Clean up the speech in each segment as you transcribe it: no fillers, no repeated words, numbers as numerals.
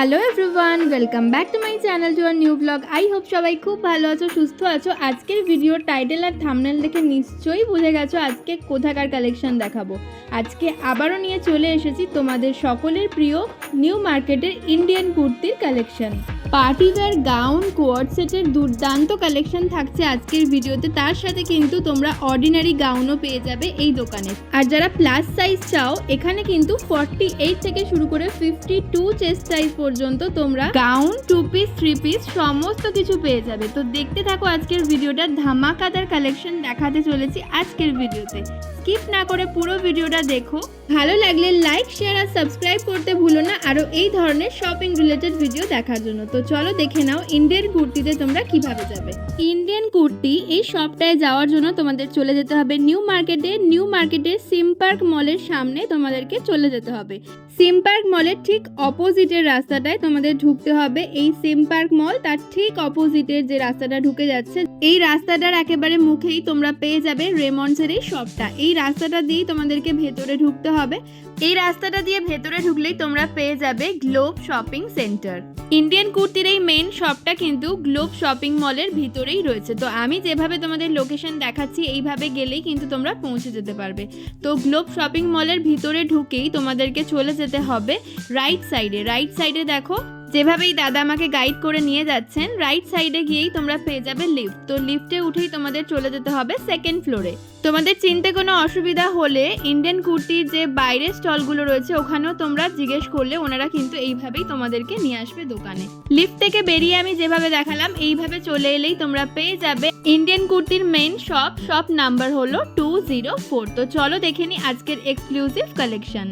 Hello everyone, welcome back to my channel to our new blog. I hope সবাই খুব ভালো আছো, সুস্থ আছো। আজকের ভিডিওর টাইটেল আর থাম্বনেল দেখে নিশ্চয়ই বুঝে গেছো আজকে কোথাকার কালেকশন দেখাবো। আজকে আবারও নিয়ে চলে এসেছি তোমাদের সকলের প্রিয় নিউ মার্কেটের ইন্ডিয়ান কুর্তির কালেকশন। পার্টিওয়্যার গাউন কোয়ার্ড সেটের দুর্দান্ত কালেকশন থাকছে আজকের ভিডিওতে। তার সাথে কিন্তু তোমরা অর্ডিনারি গাউনও পেয়ে যাবে এই দোকানে। আর যারা প্লাস সাইজ চাও, এখানে কিন্তু 48 থেকে শুরু করে 52 চেস্ট সাইজ পর্যন্ত তোমরা গাউন, 2 পিস, 3 পিস সমস্ত কিছু পেয়ে যাবে। তো দেখতে থাকো আজকের ভিডিওটা, ধামাকাদার কালেকশন দেখাতে চলেছি আজকের ভিডিওতে। স্কিপ না করে পুরো ভিডিওটা দেখো। ভালো লাগলে লাইক, শেয়ার আর সাবস্ক্রাইব করতে ভুলো না আরও এই ধরনের শপিং রিলেটেড ভিডিও দেখার জন্য। তো চলো দেখে নাও ইন্ডিয়ান কুর্তিতে তোমরা কিভাবে যাবে। ইন্ডিয়ান কুর্তি এই শপটায় যাওয়ার জন্য তোমাদের চলে যেতে হবে নিউ মার্কেটের সিম পার্ক মলের সামনে তোমাদেরকে চলে যেতে হবে। সিম পার্ক মলের ঠিক অপোজিটের রাস্তাটায় তোমাদের ঢুকতে হবে। এই সিম পার্ক মল তার ঠিক অপোজিটের যে রাস্তাটা ঢুকে যাচ্ছে, এই রাস্তাটার একেবারে মুখেই তোমরা পেয়ে যাবে রেমন্ডসের এই শপটা। এই রাস্তাটা দিয়েই তোমাদেরকে ভেতরে ঢুকতে হবে। এই রাস্তাটা দিয়ে ভেতরে ঢুকলেই তোমরা পেয়ে যাবে গ্লোব শপিং সেন্টার। ইন্ডিয়ান কুর্তির এই মেইন শপটা কিন্তু গ্লোব শপিং মলের ভিতরেই রয়েছে। তো আমি যেভাবে তোমাদের লোকেশন দেখাচ্ছি এইভাবে গেলেই কিন্তু তোমরা পৌঁছে যেতে পারবে। তো গ্লোব শপিং মলের ভিতরে ঢুকেই তোমাদেরকে চলে যেতে হবে রাইট সাইডে দেখো, যেভাবেই দাদা আমাকে গাইড করে নিয়ে যাচ্ছেন, রাইট সাইডে গিয়েই তোমরা পেয়ে যাবে লিফট। তো লিফটে উঠেই তোমাদের চলে যেতে হবে সেকেন্ড ফ্লোরে। তোমাদের চিনতে কোনো অসুবিধা হলে ইন্ডিয়ান কুর্তির যে বাইরের স্টলগুলো রয়েছে ওখানেও তোমরা জিজ্ঞেস করলে ওনারা কিন্তু এইভাবেই তোমাদেরকে নিয়ে আসবে দোকানে। লিফট থেকে বেরিয়ে আমি যেভাবে দেখালাম এইভাবে চলে এলেই তোমরা পেয়ে যাবে ইন্ডিয়ান কুর্তির মেইন শপ নাম্বার হলো 204। তো চলো দেখে নি আজকের এক্সক্লুসিভ কালেকশন।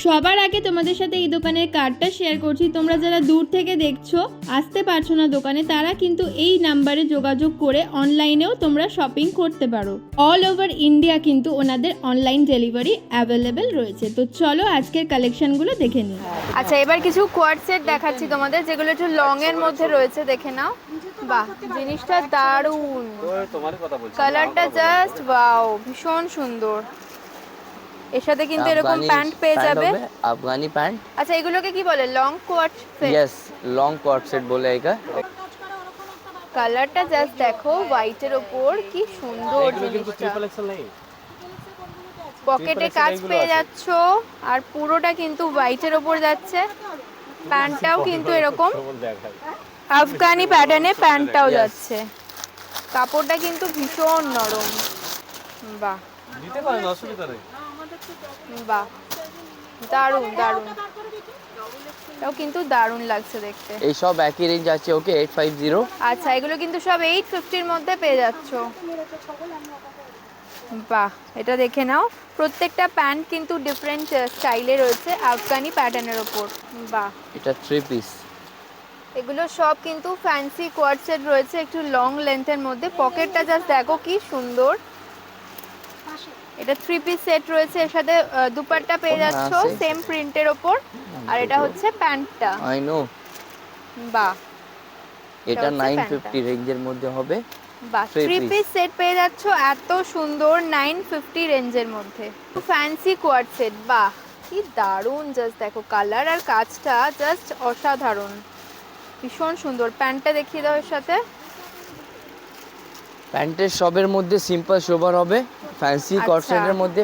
সবার আগে তোমাদের সাথে এই দোকানের কার্ডটা শেয়ার করছি। তোমরা যারা দূর থেকে দেখছো, আসতে পারছো না দোকানে, তারা কিন্তু এই নাম্বারে যোগাযোগ করে অনলাইনেও তোমরা শপিং করতে পারো। অল ওভার ইন্ডিয়া কিন্তু ওনাদের অনলাইন ডেলিভারি অ্যাভেলেবেল রয়েছে। তো চলো আজকের কালেকশনগুলো দেখে নিই। আচ্ছা, এবার কিছু কোয়ার্ড সেট দেখাচ্ছি তোমাদের, যেগুলো একটু লং এর মধ্যে রয়েছে, দেখে নাও। বাহ, জিনিসটা দারুণ, কালারটা জাস্ট ওয়াও, ভীষণ সুন্দর। এর সাথে কিন্তু এরকম প্যান্ট পেয়ে যাবে, আফগানি প্যান্ট। আচ্ছা, এগুলোকে কি বলে? Long coord set? Yes, long coord set বলে এটা। কালারটা জাস্ট দেখো, হোয়াইটের উপর কি সুন্দর জিনিসটা। পকেটে কাজ পেয়ে যাচ্ছো, আর পুরোটা কিন্তু হোয়াইটের উপর যাচ্ছে। প্যান্টটাও কিন্তু এরকম আফগানি প্যাটার্নে প্যান্টটাও যাচ্ছে। কাপড়টা কিন্তু ভীষণ নরম। বাহ নিতে পারেন, অসুবিধা নেই। বাহ, দারুণ দারুণ, এটাও কিন্তু দারুণ লাগছে দেখতে। এই সব একই রেঞ্জ আছে, ওকে 850। আচ্ছা, এগুলো কিন্তু সব 850 এর মধ্যে পেয়ে যাচ্ছ। বাহ, এটা দেখে নাও, প্রত্যেকটা প্যান্ট কিন্তু ডিফারেন্ট স্টাইলে রয়েছে আফগানি প্যাটার্নের ওপর। বাহ, এটা 3 পিস। এগুলো সব কিন্তু ফ্যান্সি কোয়ার্ড সেট রয়েছে, একটু লং লেন্থের মধ্যে। পকেটটা জাস্ট দেখো কি সুন্দর। এটা 3 পিস সেট রয়েছে, এর সাথে দুপাট্টা পেয়ে যাচ্ছ সেম প্রিন্টের ওপর, আর এটা হচ্ছে প্যান্টটা। I know. বাহ, এটা 950 রেঞ্জের মধ্যে হবে। বাহ, 3 পিস সেট পেয়ে যাচ্ছ এত সুন্দর 950 রেঞ্জের মধ্যে। ফ্যান্সি কোয়ার্ড সেট, বাহ কি দারুণ, জাস্ট দেখো কালার আর কাজটা জাস্ট অসাধারণ, ভীষণ সুন্দর। প্যান্টটা দেখিয়ে দাও এর সাথে। প্যান্টের সবের মধ্যে সিম্পল সোবার হবে, ফ্যান্সি কোয়ার্ড সেটের মধ্যে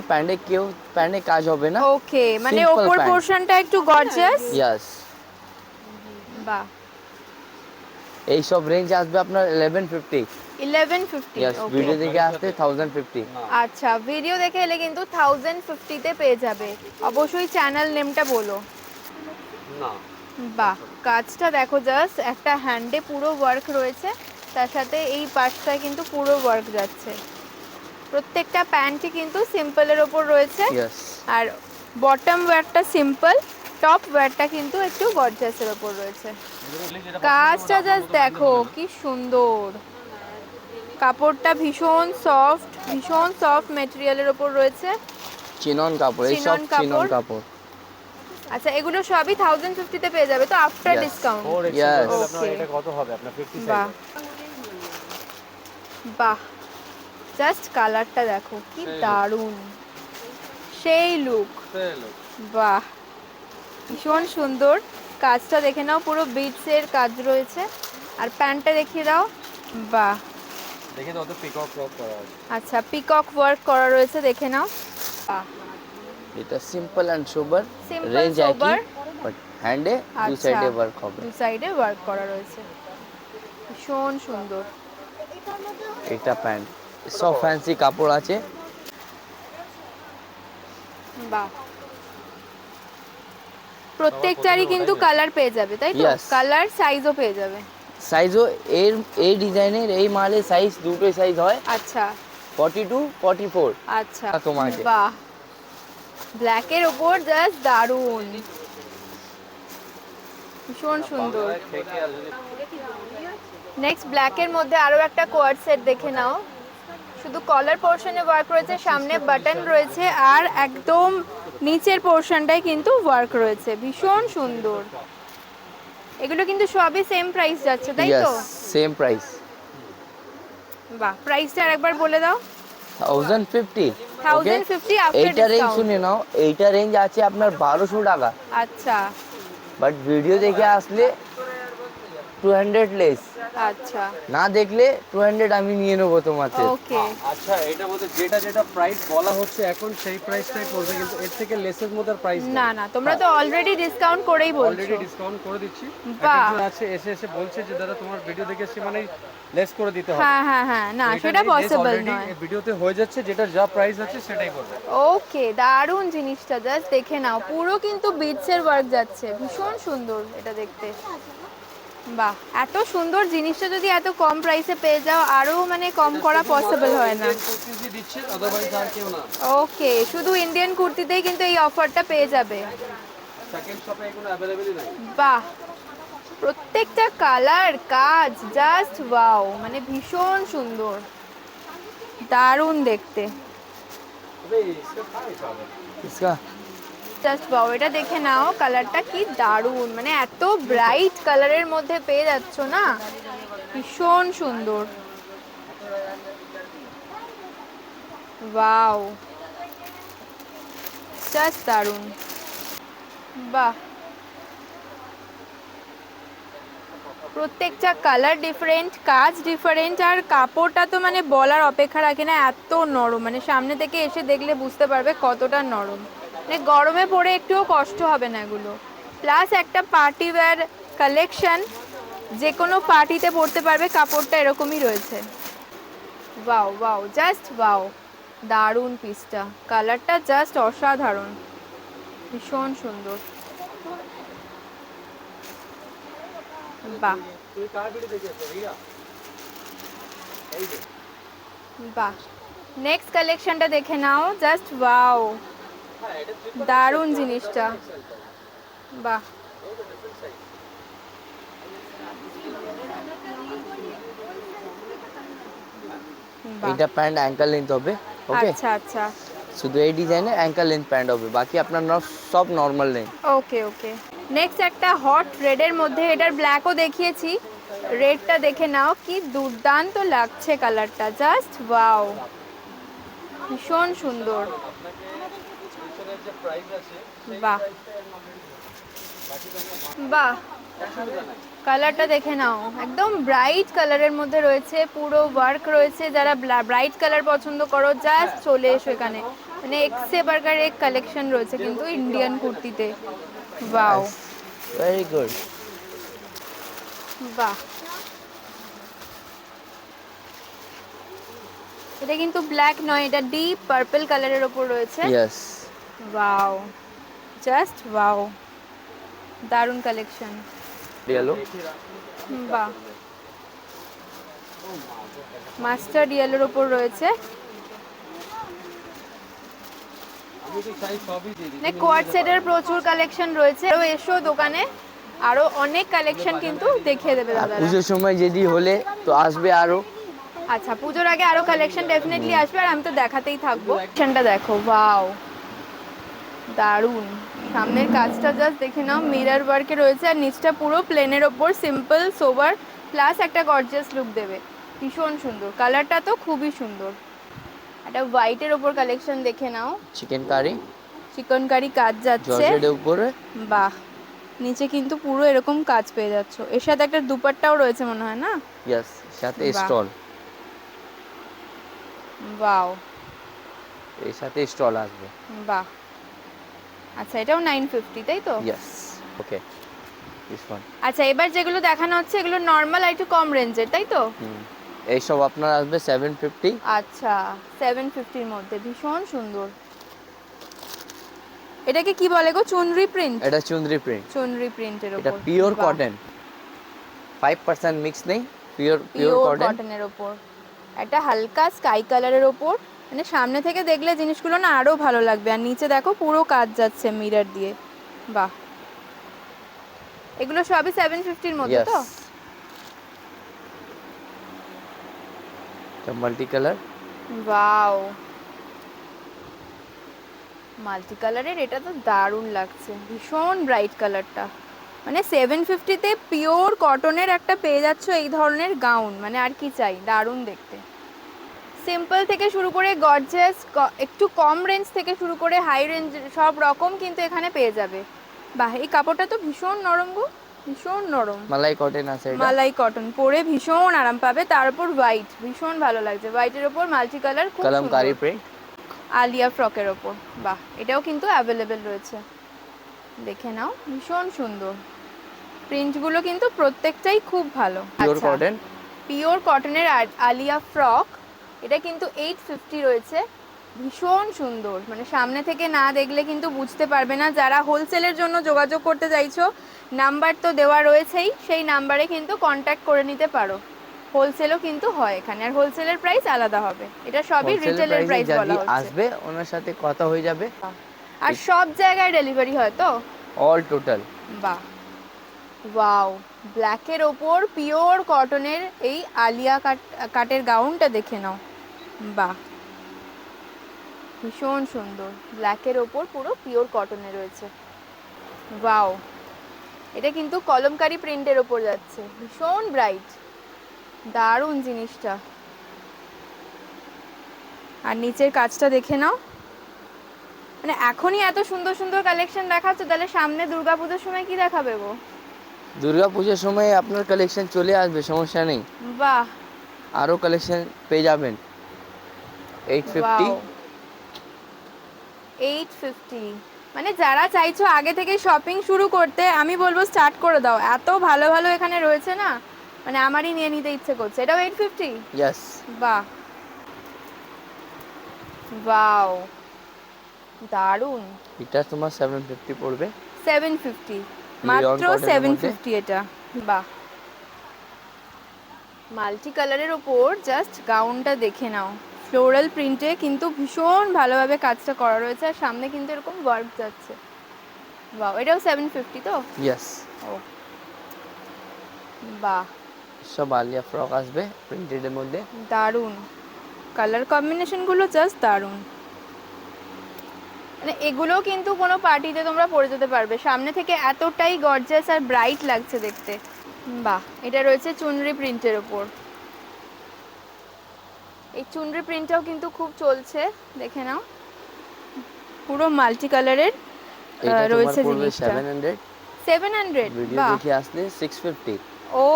প্যান্টে কাজ হবে না। ওকে, মানে উপর পোরশনটা একটু গর্জিয়াস। यस, বাহ, এই সব রেঞ্জ আসবে আপনার 1150। 1150। यस, ভিডিও দেখে আসতে 1050। আচ্ছা, ভিডিও দেখে এলে কিন্তু 1050 তে পেয়ে যাবে। অবশ্যই চ্যানেল নেমটা বলো। না, বাহ, কাজটা দেখো, জাস্ট একটা হ্যান্ডে পুরো ওয়ার্ক রয়েছে, তার সাথে এই পাশটায় কিন্তু পুরো ওয়ার্ক যাচ্ছে। প্রত্যেকটা প্যান্টই কিন্তু সিম্পলের ওপর রয়েছে, আর বটম ওয়্যারটা সিম্পল, টপ ওয়্যারটা কিন্তু একটু গর্জিয়াসের ওপর রয়েছে। কাজটা জাস্ট দেখো কি সুন্দর, কাপড়টা ভীষণ সফট মেটেরিয়ালের ওপর রয়েছে। চিনন কাপড়, এই সব চিনন কাপড়। আচ্ছা, এগুলো সবই 1050 তে পেয়ে যাবে তো আফটার ডিসকাউন্ট? यस। এটা কত হবে আপনার 50 বাহ, বাহ, জাস্ট কালারটা দেখো কি দারুণ, সেই লুক। বাহ, ভীষণ সুন্দর। কাজটা দেখে নাও, পুরো বিটসের কাজ রয়েছে। আর প্যান্টটা দেখিয়ে দাও। বাহ, দেখে তো ওদের পিকক ওয়ার্ক করা আছে। আচ্ছা পিকক ওয়ার্ক করা রয়েছে, দেখে নাও। বাহ, এটা simple and sober, Simple, range sober। একই, বাট হ্যান্ডে দু আচ্ছা, সাইডে ওয়ার্ক হবে। দু সাইডে ওয়ার্ক করা রয়েছে, ভীষণ সুন্দর। এটা প্যান্ট, সব ফ্যান্সি কাপড় আছে। বাহ, প্রত্যেকটারই কিন্তু কালার পেয়ে যাবে, তাই তো? Yes. কালার সাইজও পেয়ে যাবে। সাইজও এই ডিজাইনের এই মালের সাইজ দুটোই সাইজ হয়, আচ্ছা 42 44। আচ্ছা, তোমাকে। বাহ, ব্ল্যাকের ওপর জাস্ট দারুণ, ভীষণ সুন্দর। থেকে আর যদি নেক্সট ব্ল্যাকের মধ্যে আরো একটা কোয়ার্ড সেট দেখে নাও। শুধু কলার পোর্শনে ওয়ার্ক রয়েছে, সামনে বাটন রয়েছে, আর একদম নিচের পোর্শনটাই কিন্তু ওয়ার্ক রয়েছে, ভীষণ সুন্দর। এগুলো কিন্তু সবই সেম প্রাইস যাচ্ছে, তাই তো? Yes, same price. বাহ, প্রাইসটা আরেকবার বলে দাও। 1050। 1050 after এইটা রেঞ্জ discount। শুনে নাও, এইটা রেঞ্জ আছে আপনার 1200 টাকা, আচ্ছা বাট ভিডিও দেখে আসলে 200 লেস, আচ্ছা, না দেখলে 200 আমি নিয়ে নেবো তোমার থেকে। ওকে। আচ্ছা এটার মধ্যে যেটা প্রাইস বলা হচ্ছে এখন সেই প্রাইসটাই পড়বে, কিন্তু এর থেকে লেসের মধ্যে প্রাইস না না, তোমরা তো অলরেডি ডিসকাউন্ট করেই অলরেডি বলছো। ডিসকাউন্ট করে দিচ্ছি। বাহ। একজন আছে এসে বলছে যে দাদা তোমার ভিডিও দেখে এসে মানে লেস করে দিতে হবে। হ্যাঁ হ্যাঁ হ্যাঁ, না সেটা পসিবল নয়। ভিডিওতে হয়ে যাচ্ছে, যেটা যা প্রাইস আছে সেটাই করবে। ওকে, দারুণ জিনিসটা, জাস্ট দেখে নাও, পুরো কিন্তু বিটসের ওয়ার্ক যাচ্ছে, ভীষণ সুন্দর এটা দেখতে। বাহ, এত সুন্দর জিনিসটা যদি এত কম প্রাইসে পেয়ে যাও, আরো মানে কম করা পসিবল হয় না। কুর্তি দিচ্ছে, আদারওয়াইজ আর কেউ না। ওকে, শুধু ইন্ডিয়ান কুর্তিতেই কিন্তু এই অফারটা পেয়ে যাবে। সেকেন্ড শপে এগুলো অ্যাভেলেবলই নাই। বাহ, প্রত্যেকটা কালার কাজ জাস্ট ওয়াও, মানে ভীষণ সুন্দর, দারুণ দেখতে, তবে इसका प्राइस হবে इसका জাস্ট ওয়াও। এটা দেখে নাও, কালারটা কি দারুণ, মানে এত ব্রাইট কালারের মধ্যে পেয়ে যাচ্ছ না, ভীষণ সুন্দর। ওয়াও, জাস্ট দারুণ। বাহ, প্রত্যেকটা কালার ডিফারেন্ট, কাজ ডিফারেন্ট, আর কাপড়টা তো মানে বলার অপেক্ষা রাখে না, এত নরম, মানে সামনে থেকে এসে দেখলে বুঝতে পারবে কতটা নরম, মানে গরমে পরে একটুও কষ্ট হবে না এগুলো। প্লাস একটা পার্টি ওয়্যার কালেকশন, যে কোনো পার্টিতে পরতে পারবে, কাপড়টা এরকমই রয়েছে। ওয়াও ওয়াও, জাস্ট ওয়াও, দারুণ পিসটা, কালারটা জাস্ট অসাধারণ, ভীষণ সুন্দর। বাহ তুমি কার ভিডিও দেখেছো রিয়া? এই যে বাহ, নেক্সট কালেকশনটা দেখে নাও, জাস্ট ওয়াও, হ্যাঁ এটা দারুণ জিনিসটা। বাহ, বাহ, এটা প্যান্ট অ্যাঙ্কেল লেন্থ হবে, ওকে? আচ্ছা আচ্ছা, শুধু এই ডিজাইনে অ্যাঙ্কেল লেন্থ প্যান্ট হবে, বাকি আপনার সব নর্মাল লেন্থ। ওকে ওকে। নেক্সট একটা হট রেডের মধ্যে, এটার ব্ল্যাকও দেখিয়েছি, রেডটা দেখে নাও, কি দুর্দান্ত লাগছে কালারটা, জাস্ট ওয়াও, ভীষণ সুন্দর। পিছনের যে প্রাইস আছে বাহ বাহ, কালারটা দেখে নাও, একদম ব্রাইট কালারের মধ্যে রয়েছে, পুরো ওয়ার্ক রয়েছে। যারা ব্রাইট কালার পছন্দ করো, জাস্ট চলে এসো এখানে, মানে এক্সে বার্গার এক কালেকশন রয়েছে কিন্তু ইন্ডিয়ান কুর্তিতে। Wow, very good. বাহ, এটা কিন্তু ব্ল্যাক নয়, এটা ডিপ পার্পল কালারের ওপর রয়েছে। ইয়েস, ওয়াও, জাস্ট ওয়াও, দারুণ কালেকশন। ইয়েলো, বাহ, মাস্টার্ড ইয়েলোর ওপর রয়েছে, আমি তো চাই সবই দিয়ে দিই। মানে কোয়ার্ড সেটের প্রচুর কালেকশন রয়েছে। আরো এসো দোকানে, আরো অনেক কালেকশন কিন্তু দেখিয়ে দেবে দাদারা। পুজোর সময় যদি হলে তো আসবে আরো। আচ্ছা, পুজোর আগে আরো কালেকশন ডেফিনেটলি আসবে, আর আমি তো দেখাতেই থাকবো। কালেকশনটা দেখো, ওয়াও, দারুণ, সামনের কাজটা জাস্ট দেখে নাও, মিরর ওয়ার্কে রয়েছে, আর নিচটা পুরো প্লেনের ওপর সিম্পল সোবার, প্লাস একটা গর্জিয়াস লুক দেবে, ভীষণ সুন্দর। কালারটা তো খুবই সুন্দর। একটা হোয়াইটের ওপর কালেকশন দেখে নাও, চিকেন কারি চিকন কারি কাজ যাচ্ছে, জর্জেটের উপরে। বাহ, নিচে কিন্তু পুরো এরকম কাজ পেয়ে যাচ্ছ। এর সাথে একটা দুপাট্টাও রয়েছে মনে হয় না? ইয়েস, সাথে বাহ। স্টল, ওয়াও, এর সাথে স্টল আসবে। বাহ। আচ্ছা, এটাও 950 তাই তো? Yes, okay, this one. আচ্ছা, এবার যেগুলো দেখানো হচ্ছে এগুলো নর্মাল আর একটু কম রেঞ্জের তাই তো? এইসব আপনার আসবে 750। আচ্ছা, 750 এর মধ্যে ভীষণ সুন্দর। এটাকে কি বলে গো? চুনরি প্রিন্ট? এটা চুনরি প্রিন্ট, চুনরি প্রিন্টের এটা উপর। পিওর বাহ। কটন, 5% মিক্স নেই, পিওর পিওর কটন। কটনের ওপর একটা হালকা স্কাই কালারের ওপর, মানে সামনে থেকে দেখলে জিনিসগুলো না আরো ভালো লাগবে। আর নিচে দেখো পুরো কাজ যাচ্ছে মিরর দিয়ে। বাহ, এগুলো সবই 750 এর মধ্যে তো? এটা মাল্টি কালার। ওয়াও, মাল্টি কালারের, এটা তো দারুণ লাগছে, ভীষণ ব্রাইট কালারটা। মানে 750 তে পিওর কটনের একটা পেয়ে যাচ্ছ এই ধরনের গাউন, মানে আর কি চাই, দারুণ দেখতে। সিম্পল থেকে শুরু করে গর্জিয়াস, একটু কম রেঞ্জ থেকে শুরু করে হাই রেঞ্জ সব রকম কিন্তু এখানে পেয়ে যাবে। বাহ, এই কাপড়টা তো ভীষণ নরম গো, ভীষণ নরম। মালাই কটন আছে এটা। মালাই কটন, পরে ভীষণ আরাম পাবে। তার উপর হোয়াইট, ভীষণ ভালো লাগছে। হোয়াইটের ওপর মাল্টি কালার, খুব কলমকারী সুন্দর। প্রিন্ট, আলিয়া ফ্রকের ওপর। বাহ, এটাও কিন্তু অ্যাভেলেবেল রয়েছে, দেখে নাও, ভীষণ সুন্দর। প্রিন্টগুলো কিন্তু প্রত্যেকটাই খুব ভালো। পিওর কটন, পিওর কটনের আলিয়া ফ্রক, এটা কিন্তু 850 রয়েছে, ভীষণ সুন্দর। মানে সামনে থেকে না দেখলে কিন্তু বুঝতে পারবে না। যারা হোলসেলের জন্য যোগাযোগ করতে চাইছো, নাম্বার তো দেওয়া রয়েছেই, সেই নাম্বারে কিন্তু কন্ট্যাক্ট করে নিতে পারো। হোলসেলও কিন্তু হয় এখানে, আর হোলসেলের প্রাইস আলাদা হবে। এটা সবই রিটেলের প্রাইস বলা যদি হচ্ছে। আসবে ওনার সাথে কথা হয়ে যাবে। আর সব জায়গায় ডেলিভারি হয় তো? All total. বাহ, ওয়াও, ব্ল্যাকের ওপর পিওর কটনের এই আলিয়া কাটের গাউনটা দেখে নাও। বাহ, ভীষণ সুন্দর। ব্ল্যাকের ওপর পুরো পিওর কটনে রয়েছে। ওয়াও, এটা কিন্তু কলমকারী প্রিন্টের ওপর যাচ্ছে, ভীষণ ব্রাইট, দারুণ জিনিসটা। আর নিচের কাজটা দেখে নাও। মানে এখনই এত সুন্দর সুন্দর কালেকশন দেখাচ্ছ, তাহলে সামনে দুর্গাপূজার সময় কি দেখাবে গো? দুর্গাপূজার সময় আপনার কালেকশন চলে আসবে, সমস্যা নেই। বাহ, আরো কালেকশন পেয়ে যাবেন। 850। 850, মানে যারা চাইছো আগে থেকে শপিং শুরু করতে, আমি বলবো স্টার্ট করে দাও। এত ভালো ভালো এখানে রয়েছে না, মানে আমারই নিয়ে নিতে ইচ্ছে করছে। এটাও 850? ইয়েস। বাহ, ওয়াও, দারুণ। এটা তোমার 750 পড়বে। 750, Rayon মাত্র cotton এর 750 এটা। বাহ, মাল্টি কালারের ওপর জাস্ট গাউনটা দেখে নাও। ফ্লোরাল প্রিন্টে কিন্তু ভীষণ ভালোভাবে কাজটা করা রয়েছে, আর সামনে কিন্তু এরকম ওয়ার্ক যাচ্ছে। বাহ, এটাও 750 তো? ইয়েস। ও বাহ, সব আলিয়া ফ্রক আসবে প্রিন্টেড এর মধ্যে। দারুণ কালার কম্বিনেশনগুলো, জাস্ট দারুণ। মানে এগুলো কিন্তু কোনো পার্টিতে তোমরা পরে যেতে পারবে, সামনে থেকে এতটাই গর্জিয়াস আর ব্রাইট লাগছে দেখতে। বাহ, এটা রয়েছে চুনরি প্রিন্টের ওপর। এই চুনরি প্রিন্টটাও কিন্তু খুব চলছে, দেখে নাও, পুরো মাল্টি কালারের রয়েছে জিনিসটা। 700। 700? ভিডিও বাহ, দেখে আসলে 650।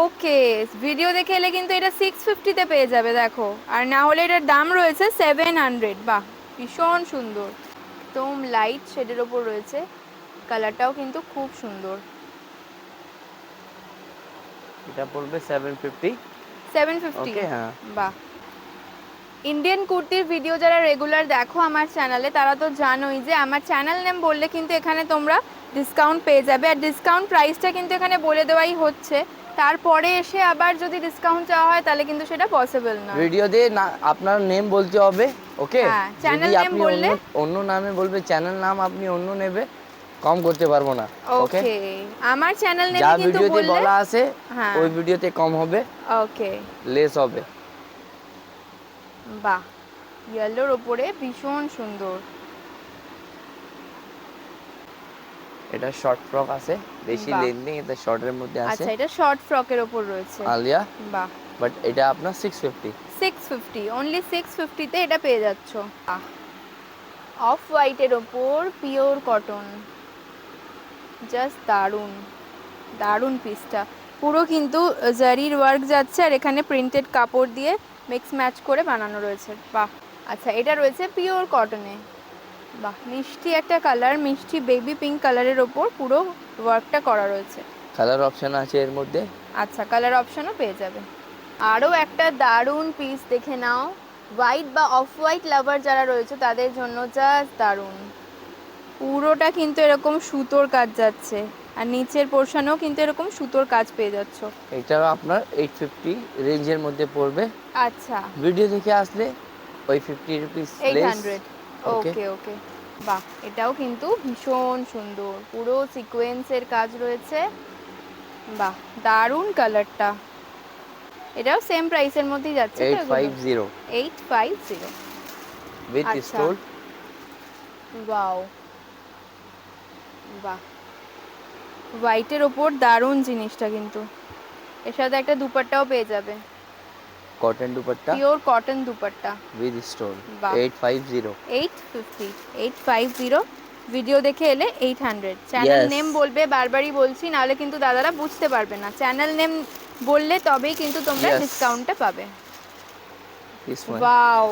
ওকে, ভিডিও দেখে এলে কিন্তু এটা 650 তে পেয়ে যাবে, দেখো। আর না হলে এটার দাম রয়েছে 700। বাহ, ভীষণ সুন্দর, একদম লাইট শেডের ওপর রয়েছে, কালারটাও কিন্তু খুব সুন্দর। এটা পড়বে 750। 750? ওকে, হ্যাঁ। বাহ, ইন্ডিয়ান কুর্তির ভিডিও যারা রেগুলার দেখো আমার চ্যানেলে, তারা তো জানোই যে আমার চ্যানেল নেম বললে কিন্তু এখানে তোমরা ডিসকাউন্ট পেয়ে যাবে। আর ডিসকাউন্ট প্রাইসটা কিন্তু এখানে বলে দেওয়াই হচ্ছে, তারপরে এসে আবার যদি ডিসকাউন্ট চাওয়া হয় তাহলে কিন্তু সেটা পসিবল না। ভিডিও দিয়ে না আপনার নেম বলতে হবে, ওকে? হ্যাঁ, চ্যানেল যদি নেম আপনি বললে অন্য নামে বলবে, চ্যানেল নাম আপনি অন্য নেবে, কম করতে পারবো না, ওকে? ওকে, আমার চ্যানেল নেমে যা কিন্তু ভিডিওতে বললে, বলা আছে হ্যাঁ, ওই ভিডিওতে কম হবে, ওকে। লেস হবে। বাহ, ইয়েলোর ওপরে ভীষণ সুন্দর। এটা শর্ট ফ্রক আছে, বেশি বাহ। লেন্থ নেই, এটা শর্টের মধ্যে আছে। আচ্ছা, এটা শর্ট ফ্রকের ওপর রয়েছে। আলিয়া, বাহ, বাট এটা আপনার 650। 650, অনলি 650 তে এটা পেয়ে যাচ্ছ। অফ হোয়াইটের ওপর পিওর কটন, জাস্ট দারুণ, দারুণ পিসটা। পুরো কিন্তু জারির ওয়ার্ক যাচ্ছে আর এখানে প্রিন্টেড কাপড় দিয়ে মিক্স ম্যাচ করে বানানো রয়েছে। বাহ, আচ্ছা এটা রয়েছে পিওর কটনে। বাহ, মিষ্টি একটা কালার, মিষ্টি বেবি পিঙ্ক কালারের ওপর পুরো ওয়ার্কটা করা রয়েছে। কালার অপশন আছে এর মধ্যে। আচ্ছা, কালার অপশনও পেয়ে যাবে। আরও একটা দারুণ পিস দেখে নাও, হোয়াইট বা অফ হোয়াইট লাভার যারা রয়েছে তাদের জন্য জাস্ট দারুণ। পুরোটা কিন্তু এরকম সুতোর কাজ যাচ্ছে আর নিচের পোর্শনেও কিন্তু এরকম সুতোর কাজ পেয়ে যাচ্ছ। এটা আপনার 850 রেঞ্জের মধ্যে পড়বে। আচ্ছা, ভিডিও দেখে আসলে ওই 50 রুপিস 800। ওকে ওকে। বাহ, এটাও কিন্তু ভীষণ সুন্দর, পুরো সিকোয়েন্সের কাজ রয়েছে। বাহ, দারুণ কালারটা। এটাও সেম প্রাইসের মধ্যেই যাচ্ছে তো? 850 850 উইথ আচ্ছা। স্টোর। ওয়াও, বাহ, হোয়াইটের ওপর দারুণ জিনিসটা কিন্তু। এর সাথে একটা দুপাট্টাও পেয়ে যাবে, cotton dupatta pure cotton dupatta with stone. বাহ। 850 850 ভিডিও দেখে এলে 800। Channel Yes. নেম বলবে, বারবারই বলছি, নাহলে কিন্তু দাদারা বুঝতে পারবে না। চ্যানেল নেম বললে তবেই কিন্তু তোমরা Yes. ডিসকাউন্টটা পাবে। This one. ওয়াও,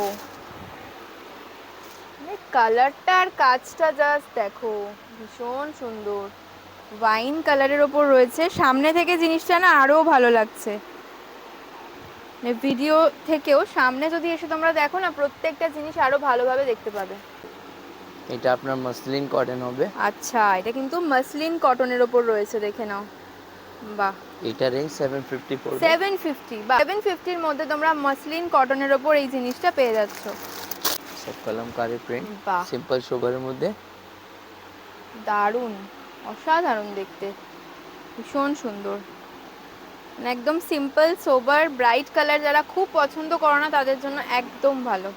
কালারটা আর কাজটা জাস্ট দেখো, ভীষণ সুন্দর। ওয়াইন কালারের ওপর রয়েছে, সামনে থেকে জিনিসটা না আরও ভালো লাগছে। ভিডিও থেকেও সামনে যদি এসে তোমরা দেখো না, প্রত্যেকটা জিনিস আরো ভালোভাবে দেখতে পাবে। এটা আপনার মসলিন কটন হবে। আচ্ছা, এটা কিন্তু মসলিন কটনের ওপর রয়েছে, দেখে নাও। বাহ, এটা রেঞ্জ 750 পড়বে। 750। বাহ, 750 এর মধ্যে তোমরা মসলিন কটনের ওপর এই জিনিসটা পেয়ে যাচ্ছ। সব কলমকারী প্রিন্ট, বাহ, সিম্পল সোবারের মধ্যে। দারুণ, অসাধারণ দেখতে, ভীষণ সুন্দর। মানে একদম সিম্পল সোবার ব্রাইট কালার যারা খুব পছন্দ করো না তাদের জন্য একদম ভালো।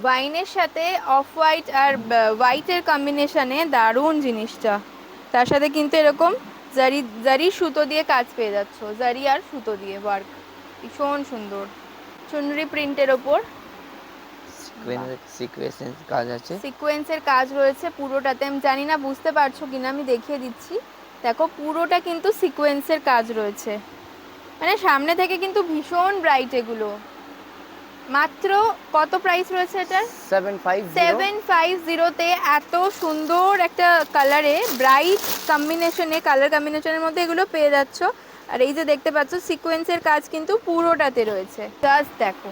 ওয়াইনের সাথে অফ হোয়াইট আর হোয়াইটের কম্বিনেশনে দারুণ জিনিসটা। তার সাথে কিন্তু এরকম জারি সুতো দিয়ে কাজ পেয়ে যাচ্ছ, জারি আর সুতো দিয়ে ওয়ার্ক, ভীষণ সুন্দর। চুনরি প্রিন্টের ওপর সিকোয়েন্সের কাজ আছে। সিকোয়েন্সের কাজ রয়েছে পুরোটাতে। আমি জানি না বুঝতে পারছো কিনা, আমি দেখিয়ে দিচ্ছি। দেখো, পুরোটা কিন্তু সিকোয়েন্সের কাজ রয়েছে, মানে সামনে থেকে কিন্তু ভীষণ ব্রাইট এগুলো। মাত্র কত প্রাইস রয়েছে এটার? 750 তে এত সুন্দর একটা কালারে, ব্রাইট কম্বিনেশনে, কালার কম্বিনেশনের মধ্যে এগুলো পেয়ে যাচ্ছ। আর এই যে দেখতে পাচ্ছ সিকোয়েন্সের কাজ কিন্তু পুরোটাতে রয়েছে, জাস্ট দেখো,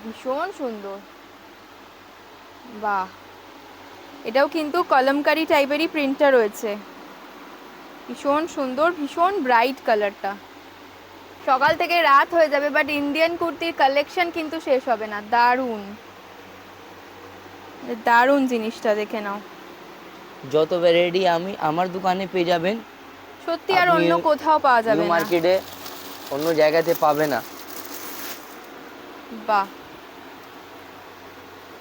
ভীষণ সুন্দর। বাহ, এটাও কিন্তু কলমকারি টাইপেরই প্রিন্টটা রয়েছে, ভীষণ সুন্দর, ভীষণ ব্রাইট কালারটা। সকাল থেকে রাত হয়ে যাবে বাট ইন্ডিয়ান কুর্তির কালেকশন কিন্তু শেষ হবে না। দারুণ দারুণ জিনিসটা দেখে নাও। যত ভ্যারাইটি আমি আমার দোকানে পেয়ে যাবেন, সত্যি আর আপনি অন্য কোথাও পাওয়া যাবে নিউ না। মার্কেটে অন্য জায়গাতে পাবে না। বাহ,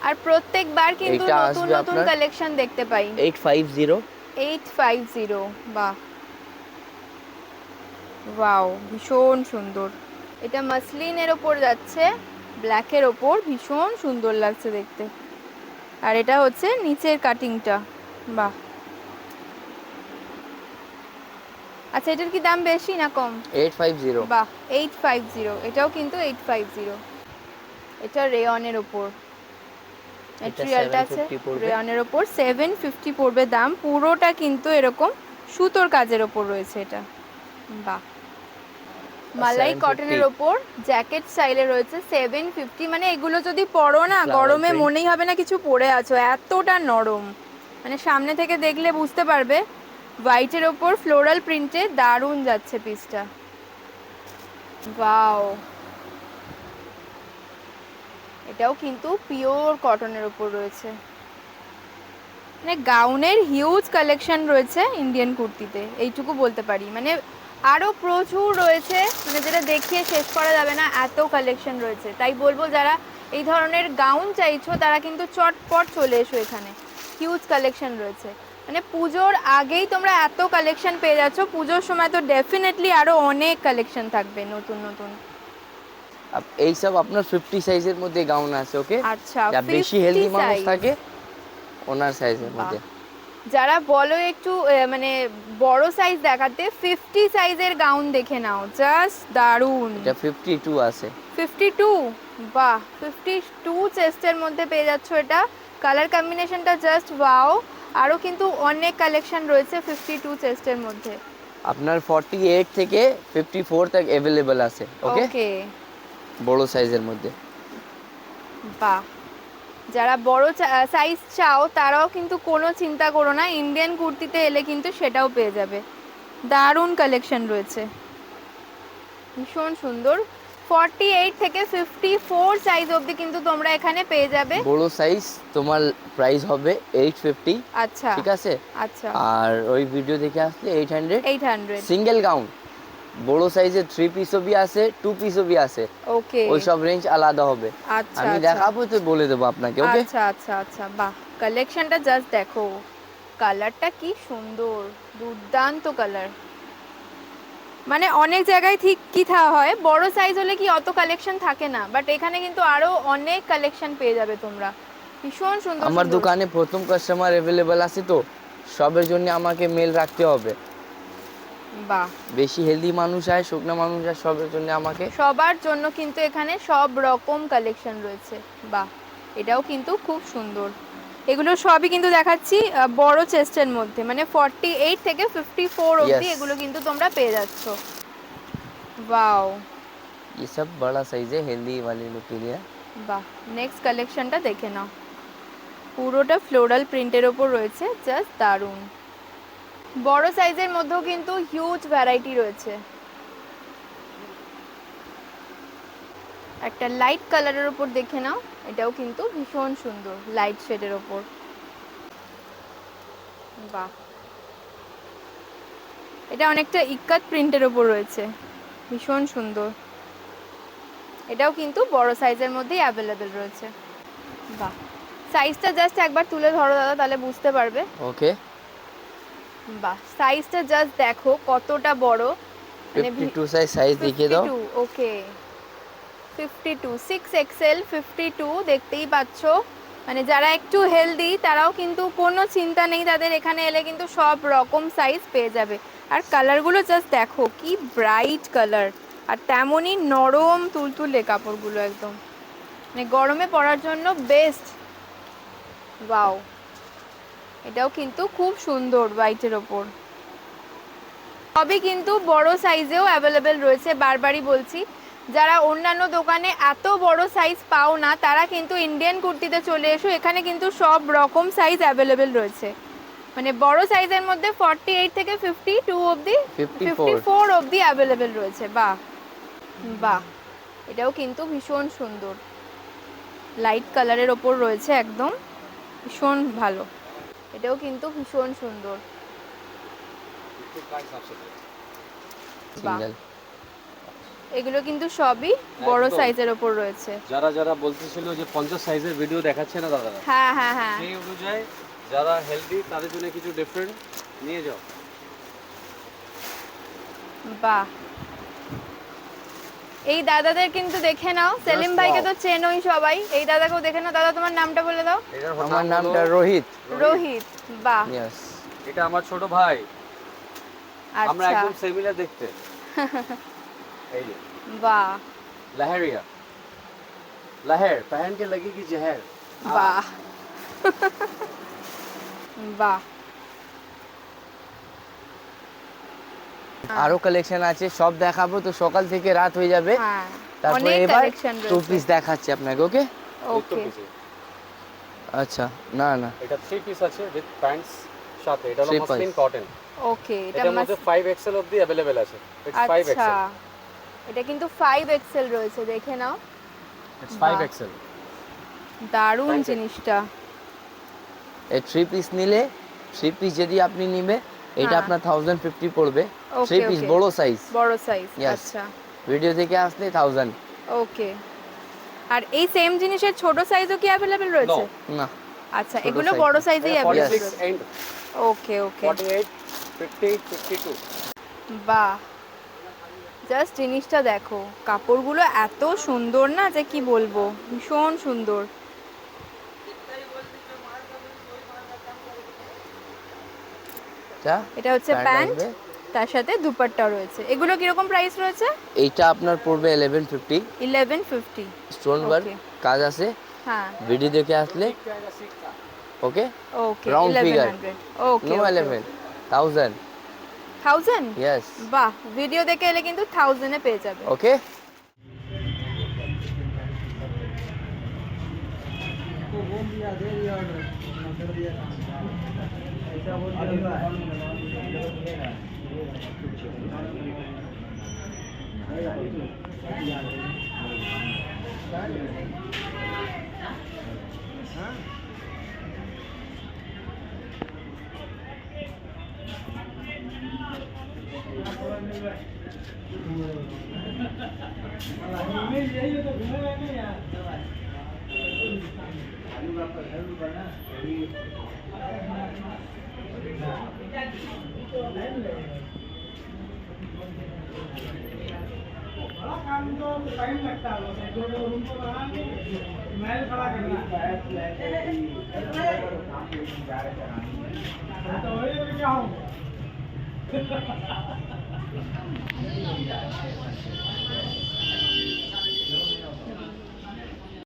আর প্রত্যেকবার কিন্তু এটা নতুন আসবে নতুন আপনার কালেকশন দেখতে পাই। 850। 850। বাহ, ওয়াও, ভীষণ সুন্দর। এটা মসলিনের ওপর যাচ্ছে, ব্ল্যাকের ওপর, ভীষণ সুন্দর লাগছে দেখতে। আর এটা হচ্ছে নিচের কাটিংটা। বাহ, আচ্ছা, এটার কি দাম বেশি না কম? 850। বাহ, 850। এটাও কিন্তু 850। এটা রেয়নের ওপর, ম্যাটেরিয়ালটা আছে 750 পড়বে। রেয়নের ওপর 750 পড়বে দাম। পুরোটা কিন্তু এরকম সুতোর কাজের ওপর রয়েছে এটা। বাহ, মালাই 750 কটনের ওপর জ্যাকেট স্টাইলে রয়েছে 750। মানে এগুলো যদি পরো না, Flower গরমে print। মনেই হবে না কিছু পরে আছো, এতটা নরম। মানে সামনে থেকে দেখলে বুঝতে পারবে। হোয়াইটের ওপর ফ্লোরাল প্রিন্টে দারুণ যাচ্ছে পিসটা। ওয়াও, এটাও কিন্তু পিওর কটনের ওপর রয়েছে। মানে গাউনের হিউজ কালেকশন রয়েছে ইন্ডিয়ান কুর্তিতে, এইটুকু বলতে পারি। মানে আরও প্রচুর রয়েছে, মানে যেটা দেখিয়ে শেষ করা যাবে না, এত কালেকশন রয়েছে। তাই বলবো যারা এই ধরনের গাউন চাইছো তারা কিন্তু চটপট চলে এসো, এখানে হিউজ কালেকশন রয়েছে। মানে পুজোর আগেই তোমরা এত কালেকশন পেয়ে যাচ্ছ, পুজোর সময় তো ডেফিনেটলি আরও অনেক কালেকশন থাকবে নতুন নতুন। এইসব আপনার 50 সাইজের মধ্যে গাউন আছে। ওকে, আচ্ছা, যা বেশি হেলদি 50 মানুষ size। থাকে ওনার সাইজের বাহ, মধ্যে। যারা বলো একটু মানে বড় সাইজ দেখাতে, 50 সাইজের গাউন দেখে নাও, জাস্ট দারুণ। এটা 52 আছে। 52, বাহ, 52 চেস্টের মধ্যে পেয়ে যাচ্ছ এটা। কালার কম্বিনেশনটা জাস্ট ওয়াও। আরও কিন্তু অনেক কালেকশন রয়েছে 52 চেস্টের মধ্যে। আপনার 48 থেকে 54 তক অ্যাভেলেবল আছে। ওকে, ওকে, বড় সাইজের মধ্যে। বাহ, যারা বড় সাইজ চাও তারাও কিন্তু কোনো চিন্তা করো না, ইন্ডিয়ান কুর্তিতে এলে কিন্তু সেটাও পেয়ে যাবে। দারুণ কালেকশন রয়েছে, ভীষণ সুন্দর। 48 থেকে 54 সাইজ অবধি কিন্তু তোমরা এখানে পেয়ে যাবে। বড় সাইজ তোমার প্রাইস হবে 850। আচ্ছা, ঠিক আছে, আচ্ছা, আর ওই ভিডিও দেখে আসলে 800। 800। সিঙ্গেল গাউন বড় সাইজের 3 পিসও বি আছে, 2 পিসও বি আছে। ওকে, ওই সব রেঞ্জ আলাদা হবে। আচ্ছা, আমি আচ্ছা, দেখাবো তো বলে দেবো আপনাকে। ওকে, আচ্ছা, আচ্ছা, আচ্ছা, বাহ, কালেকশনটা জাস্ট দেখো, কালারটা কি সুন্দর, দুর্দান্ত কালার। মানে অনেক জায়গায় ঠিক কি হয়, বড় সাইজ হলে কি অত কালেকশন থাকে না, বাট এখানে কিন্তু আরো অনেক কালেকশন পেয়ে যাবে তোমরা, ভীষণ সুন্দর। আমার সুন্দর। দোকানে প্রথম কাস্টমার অ্যাভেলেবল আছে, তো সবের জন্য আমাকে মেল রাখতে হবে। বাহ, বেশি হেলদি মানুষ আর শুকনা মানুষ আর সবের জন্য আমাকে। সবার জন্য কিন্তু এখানে সব রকম কালেকশন রয়েছে। বাহ, এটাও কিন্তু খুব সুন্দর। এগুলো সবই কিন্তু দেখাচ্ছি বড় চেস্টের মধ্যে, মানে 48 থেকে 54 অবধি Yes. এগুলো কিন্তু তোমরা পেয়ে যাচ্ছ। ওয়াও, ये सब बड़ा साइज है हेल्दी वाले लोग के लिए। বাহ, নেক্সট কালেকশনটা দেখে নাও, পুরোটা ফ্লোরাল প্রিন্টের ওপর রয়েছে, জাস্ট দারুণ। বড় সাইজের মধ্যেও কিন্তু হিউজ ভ্যারাইটি রয়েছে। একটা লাইট কালারের ওপর দেখে নাও, এটাও কিন্তু ভীষণ সুন্দর, লাইট শেডের ওপর। বাহ, এটা অনেকটা ইক্কাত প্রিন্টের ওপর রয়েছে, ভীষণ সুন্দর। এটাও কিন্তু বড় সাইজের মধ্যেই অ্যাভেলেবেল রয়েছে। বাহ, সাইজটা জাস্ট একবার তুলে ধরো দাদা, তাহলে বুঝতে পারবে। ओके, বাহ, সাইজটা জাস্ট দেখো কতটা বড়, মানে 52 সাইজ দেখিয়ে দাও। ওকে, 52 6XL 52 দেখতেই পাচ্ছো। মানে যারা একটু হেলদি তারাও কিন্তু কোনো চিন্তা নেই, তাদের এখানে এলে কিন্তু সব রকম সাইজ পেয়ে যাবে। আর কালারগুলো জাস্ট দেখো কি ব্রাইট কালার, আর তেমনই নরম তুলতুলে কাপড়গুলো, একদম মানে গরমে পরার জন্য বেস্ট। ওয়াও, এটাও কিন্তু খুব সুন্দর হোয়াইটের ওপর। সবই কিন্তু বড় সাইজেও অ্যাভেলেবেল রয়েছে, বারবারই বলছি, যারা অন্যান্য দোকানে এত বড় সাইজ পাও না তারা কিন্তু ইন্ডিয়ান কুর্তিতে চলে এসো, এখানে কিন্তু সব রকম সাইজ অ্যাভেলেবেল রয়েছে। মানে বড় সাইজের মধ্যে 48 থেকে 52 অবধি, 54 অবধি অ্যাভেলেবেল রয়েছে। বাহ, বাহ, এটাও কিন্তু ভীষণ সুন্দর, লাইট কালারের ওপর রয়েছে, একদম ভীষণ ভালো। এটাও কিন্তু ভীষণ সুন্দর। বাহ, সিঙ্গেল। এগুলো কিন্তু সবই বড় একদম। সাইজের ওপর রয়েছে। যারা যারা বলতেছিল যে 50 সাইজের ভিডিও দেখাচ্ছে না দাদা, হ্যাঁ, হ্যাঁ, হ্যাঁ, সেই অনুযায়ী যারা হেলদি তাদের জন্য কিছু ডিফারেন্ট নিয়ে যাও। বাহ, এই দাদাদের কিন্তু দেখে নাও, সেলিম ভাইকে তো চেনোই সবাই, এই দাদাকেও দেখে নাও। দাদা তোমার নামটা বলে দাও। আমার নামটা রোহিত। রোহিত, বাহ, यस, এটা আমার ছোট ভাই, আমরা আচ্ছা, একদম সিমিলার দেখতে। এই যে বাহ, लहरिया लहर पहन के लगेगी जहर। বাহ, বাহ, আরো কালেকশন আছে, সব দেখাবো তো সকাল থেকে রাত হয়ে যাবে। হ্যাঁ, তারপরে অনেক এবার কালেকশন 2 রয়েছে। পিস দেখাচ্ছি আপনাকে। ওকে, ওকে, আচ্ছা, না না, এটা 3 পিস আছে উইথ প্যান্টস সাথে। এটা হলো Three মসলিন piece। কটন। ওকে, এটা এটার মধ্যে 5XL অবধি अवेलेबल আছে। ইটস আচ্ছা, 5XL। এটা কিন্তু 5XL রয়েছে, দেখে নাও, ইটস বাহ। 5XL। দারুণ Thank you. জিনিসটা। এই 3 পিস নিলে, 3 পিস যদি আপনি নিবে এটা হ্যাঁ। আপনার 1050 পড়বে। ওকে, 3 পিস ওকে। বড় সাইজ, বড় সাইজ, Yes. আচ্ছা, ভিডিও দেখে আসলে 1000। ওকে। আর এই সেম জিনিসের ছোট সাইজও কি अवेलेबल রয়েছে? না, আচ্ছা, ছোট এগুলো size। বড় সাইজেই अवेलेबल 46 রয়েছে। এন্ড ওকে, ওকে, 48 50 52। বাহ, জাস্ট জিনিসটা দেখো, কাপড়গুলো এত সুন্দর না যে কি বলবো, ভীষণ সুন্দর। এটা এটা হচ্ছে প্যান্ট, আসবে। তার সাথে দুপাট্টা রয়েছে। এগুলো কিরকম প্রাইস রয়েছে? এইটা আপনার পড়বে 1150 1150। Stone work Okay. কাজ আছে। হ্যাঁ ভিডিও দেখে আসলে okay okay Round figure. 1100 okay no 11 1000 1000। Yes বাহ, ভিডিও দেখে এলে কিন্তু 1000 এ পেয়ে যাবে। ওকে